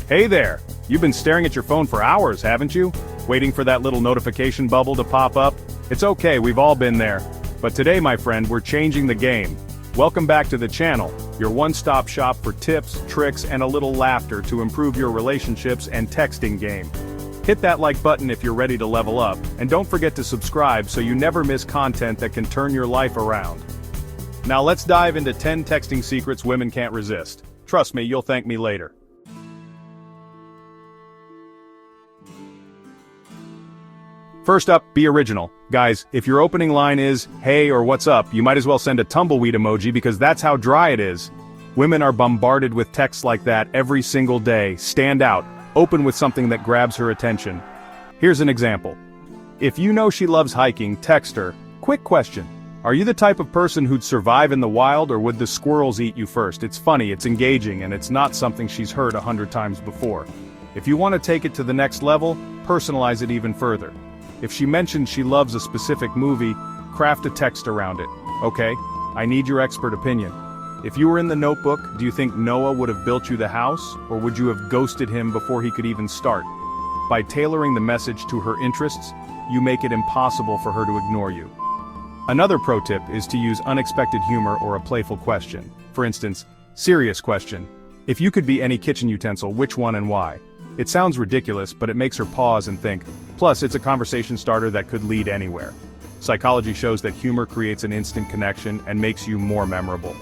Hey there! You've been staring at your phone for hours, haven't you? Waiting for that little notification bubble to pop up? It's okay, we've all been there. But today, my friend, we're changing the game. Welcome back to the channel, your one-stop shop for tips, tricks, and a little laughter to improve your relationships and texting game. Hit that like button if you're ready to level up, and don't forget to subscribe so you never miss content that can turn your life around. Now let's dive into 10 texting secrets women can't resist. Trust me, you'll thank me later. First up, be original. Guys, if your opening line is, "Hey" or "What's up," you might as well send a tumbleweed emoji because that's how dry it is. Women are bombarded with texts like that every single day. Stand out. Open with something that grabs her attention. Here's an example. If you know she loves hiking, text her. Quick question. Are you the type of person who'd survive in the wild, or would the squirrels eat you first? It's funny, it's engaging, and it's not something she's heard 100 times before. If you want to take it to the next level, personalize it even further. If she mentions she loves a specific movie, craft a text around it. Okay, I need your expert opinion. If you were in the Notebook, do you think Noah would have built you the house, or would you have ghosted him before he could even start? By tailoring the message to her interests, you make it impossible for her to ignore you. Another pro tip is to use unexpected humor or a playful question. For instance, serious question. If you could be any kitchen utensil, which one and why? It sounds ridiculous, but it makes her pause and think. Plus, it's a conversation starter that could lead anywhere. Psychology shows that humor creates an instant connection and makes you more memorable.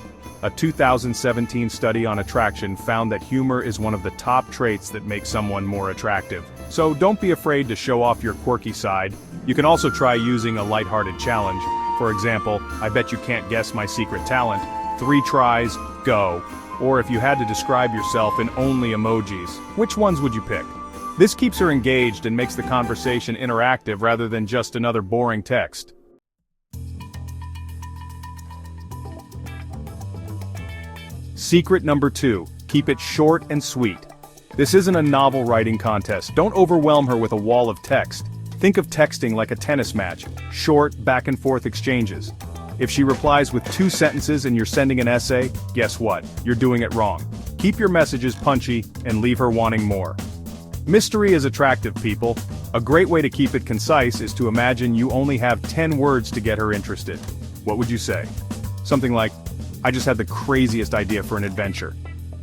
A 2017 study on attraction found that humor is one of the top traits that make someone more attractive. So don't be afraid to show off your quirky side. You can also try using a lighthearted challenge. For example, "I bet you can't guess my secret talent. 3 tries, go." Or if you had to describe yourself in only emojis, which ones would you pick? This keeps her engaged and makes the conversation interactive rather than just another boring text. Secret number 2, keep it short and sweet. This isn't a novel writing contest. Don't overwhelm her with a wall of text. Think of texting like a tennis match, short, back and forth exchanges. If she replies with 2 sentences and you're sending an essay, guess what? You're doing it wrong. Keep your messages punchy and leave her wanting more. Mystery is attractive, people. A great way to keep it concise is to imagine you only have 10 words to get her interested. What would you say? Something like, "I just had the craziest idea for an adventure."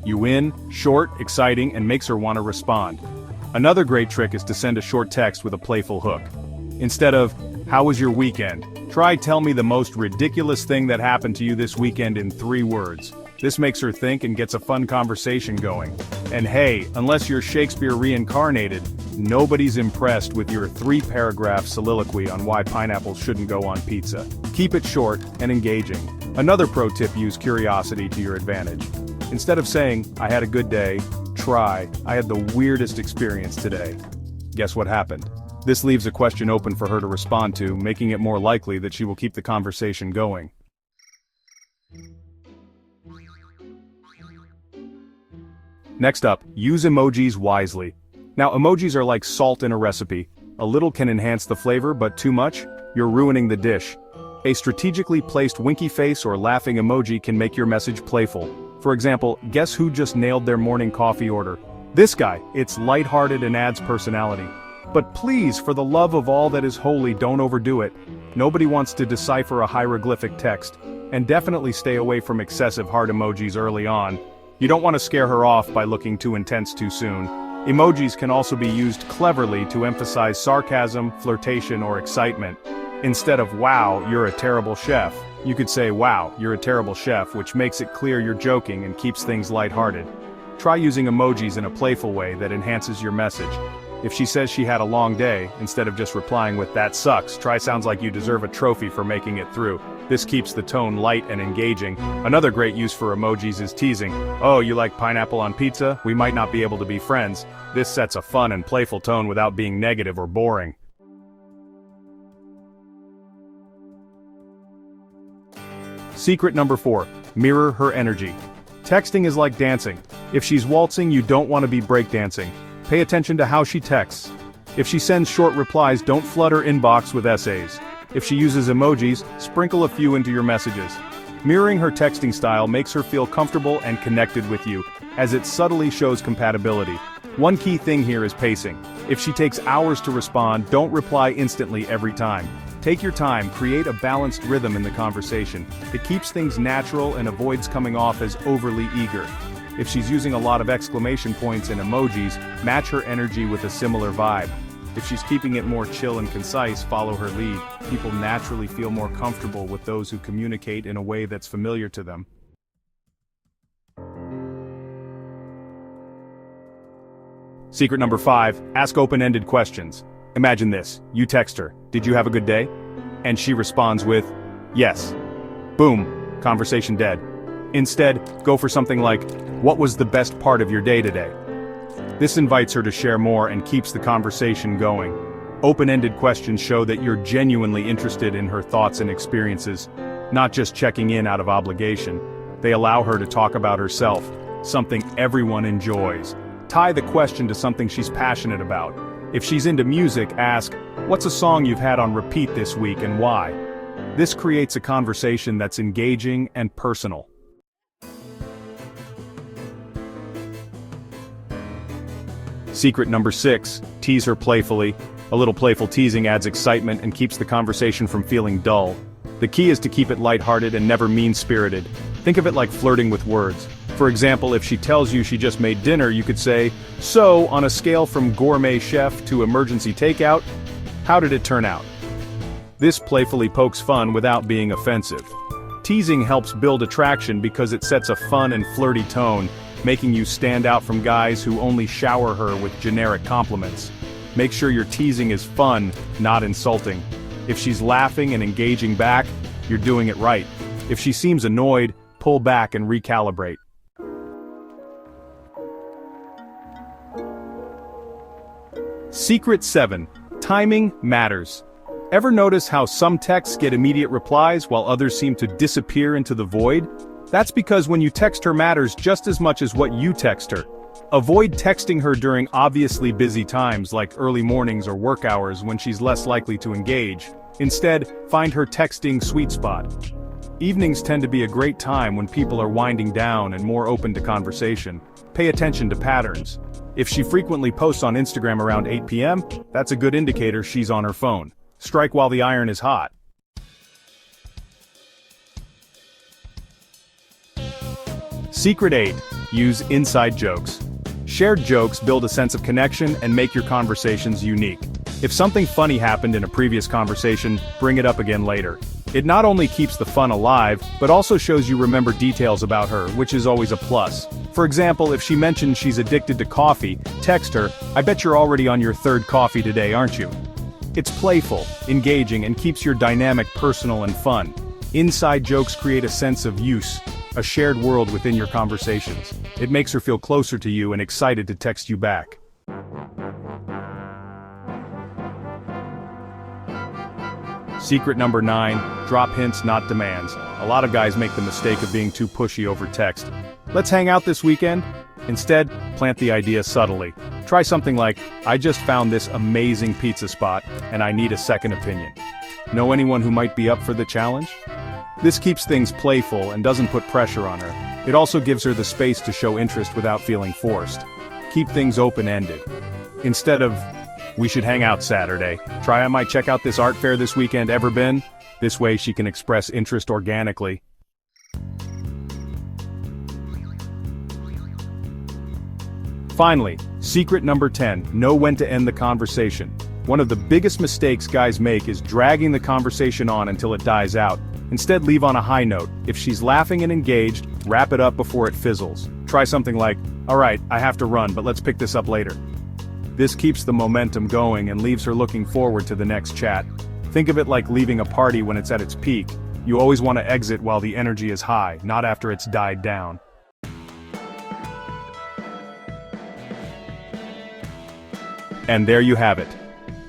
You win, short, exciting, and makes her want to respond. Another great trick is to send a short text with a playful hook. Instead of, "How was your weekend?" try, "Tell me the most ridiculous thing that happened to you this weekend in 3 words. This makes her think and gets a fun conversation going. And hey, unless you're Shakespeare reincarnated, nobody's impressed with your 3-paragraph soliloquy on why pineapples shouldn't go on pizza. Keep it short and engaging. Another pro tip: use curiosity to your advantage. Instead of saying, "I had a good day," try, "I had the weirdest experience today." Guess what happened? This leaves a question open for her to respond to, making it more likely that she will keep the conversation going. Next up, use emojis wisely. Now, emojis are like salt in a recipe. A little can enhance the flavor, but too much? You're ruining the dish. A strategically placed winky face or laughing emoji can make your message playful. For example, guess who just nailed their morning coffee order? This guy. It's lighthearted and adds personality. But please, for the love of all that is holy, don't overdo it. Nobody wants to decipher a hieroglyphic text. And definitely stay away from excessive heart emojis early on. You don't want to scare her off by looking too intense too soon. Emojis can also be used cleverly to emphasize sarcasm, flirtation, or excitement. Instead of "Wow, you're a terrible chef," you could say "Wow, you're a terrible chef," which makes it clear you're joking and keeps things lighthearted. Try using emojis in a playful way that enhances your message. If she says she had a long day, instead of just replying with "That sucks," try "Sounds like you deserve a trophy for making it through." This keeps the tone light and engaging. Another great use for emojis is teasing. "Oh, you like pineapple on pizza? We might not be able to be friends." This sets a fun and playful tone without being negative or boring. Secret number 4, mirror her energy. Texting is like dancing. If she's waltzing, you don't want to be breakdancing. Pay attention to how she texts. If she sends short replies, don't flood her inbox with essays. If she uses emojis, sprinkle a few into your messages. Mirroring her texting style makes her feel comfortable and connected with you, as it subtly shows compatibility. One key thing here is pacing. If she takes hours to respond, don't reply instantly every time. Take your time, create a balanced rhythm in the conversation. It keeps things natural and avoids coming off as overly eager. If she's using a lot of exclamation points and emojis, match her energy with a similar vibe. If she's keeping it more chill and concise, follow her lead. People naturally feel more comfortable with those who communicate in a way that's familiar to them. Secret number 5, ask open-ended questions. Imagine this, you text her, "Did you have a good day?" And she responds with, "Yes." Boom, conversation dead. Instead, go for something like, "What was the best part of your day today?" This invites her to share more and keeps the conversation going. Open-ended questions show that you're genuinely interested in her thoughts and experiences, not just checking in out of obligation. They allow her to talk about herself, something everyone enjoys. Tie the question to something she's passionate about. If she's into music, ask, "What's a song you've had on repeat this week and why?" This creates a conversation that's engaging and personal. Secret number 6, tease her playfully. A little playful teasing adds excitement and keeps the conversation from feeling dull. The key is to keep it lighthearted and never mean-spirited. Think of it like flirting with words. For example, if she tells you she just made dinner, you could say, "So, on a scale from gourmet chef to emergency takeout, how did it turn out?" This playfully pokes fun without being offensive. Teasing helps build attraction because it sets a fun and flirty tone, making you stand out from guys who only shower her with generic compliments. Make sure your teasing is fun, not insulting. If she's laughing and engaging back, you're doing it right. If she seems annoyed, pull back and recalibrate. Secret 7, timing matters. Ever notice how some texts get immediate replies while others seem to disappear into the void? That's because when you text her matters just as much as what you text her. Avoid texting her during obviously busy times like early mornings or work hours when she's less likely to engage. Instead, find her texting sweet spot. Evenings tend to be a great time when people are winding down and more open to conversation. Pay attention to patterns. If she frequently posts on Instagram around 8 p.m., that's a good indicator she's on her phone. Strike while the iron is hot. Secret 8, use inside jokes. Shared jokes build a sense of connection and make your conversations unique. If something funny happened in a previous conversation, bring it up again later. It not only keeps the fun alive, but also shows you remember details about her, which is always a plus. For example, if she mentions she's addicted to coffee, text her, "I bet you're already on your 3rd coffee today, aren't you?" It's playful, engaging, and keeps your dynamic personal and fun. Inside jokes create a sense of use, a shared world within your conversations. It makes her feel closer to you and excited to text you back. Secret number 9, drop hints, not demands. A lot of guys make the mistake of being too pushy over text. "Let's hang out this weekend?" Instead, plant the idea subtly. Try something like, "I just found this amazing pizza spot, and I need a second opinion. Know anyone who might be up for the challenge?" This keeps things playful and doesn't put pressure on her. It also gives her the space to show interest without feeling forced. Keep things open-ended. Instead of, "We should hang out Saturday," try, "I might check out this art fair this weekend, ever been?" This way she can express interest organically. Finally, secret number 10, know when to end the conversation. One of the biggest mistakes guys make is dragging the conversation on until it dies out. Instead, leave on a high note. If she's laughing and engaged, wrap it up before it fizzles. Try something like, "All right, I have to run, but let's pick this up later." This keeps the momentum going and leaves her looking forward to the next chat. Think of it like leaving a party when it's at its peak. You always want to exit while the energy is high, not after it's died down. And there you have it.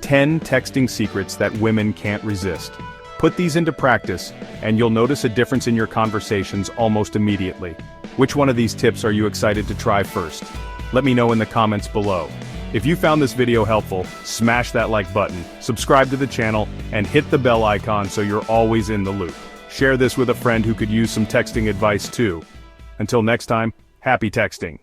10 texting secrets that women can't resist. Put these into practice, and you'll notice a difference in your conversations almost immediately. Which one of these tips are you excited to try first? Let me know in the comments below. If you found this video helpful, smash that like button, subscribe to the channel, and hit the bell icon so you're always in the loop. Share this with a friend who could use some texting advice too. Until next time, happy texting.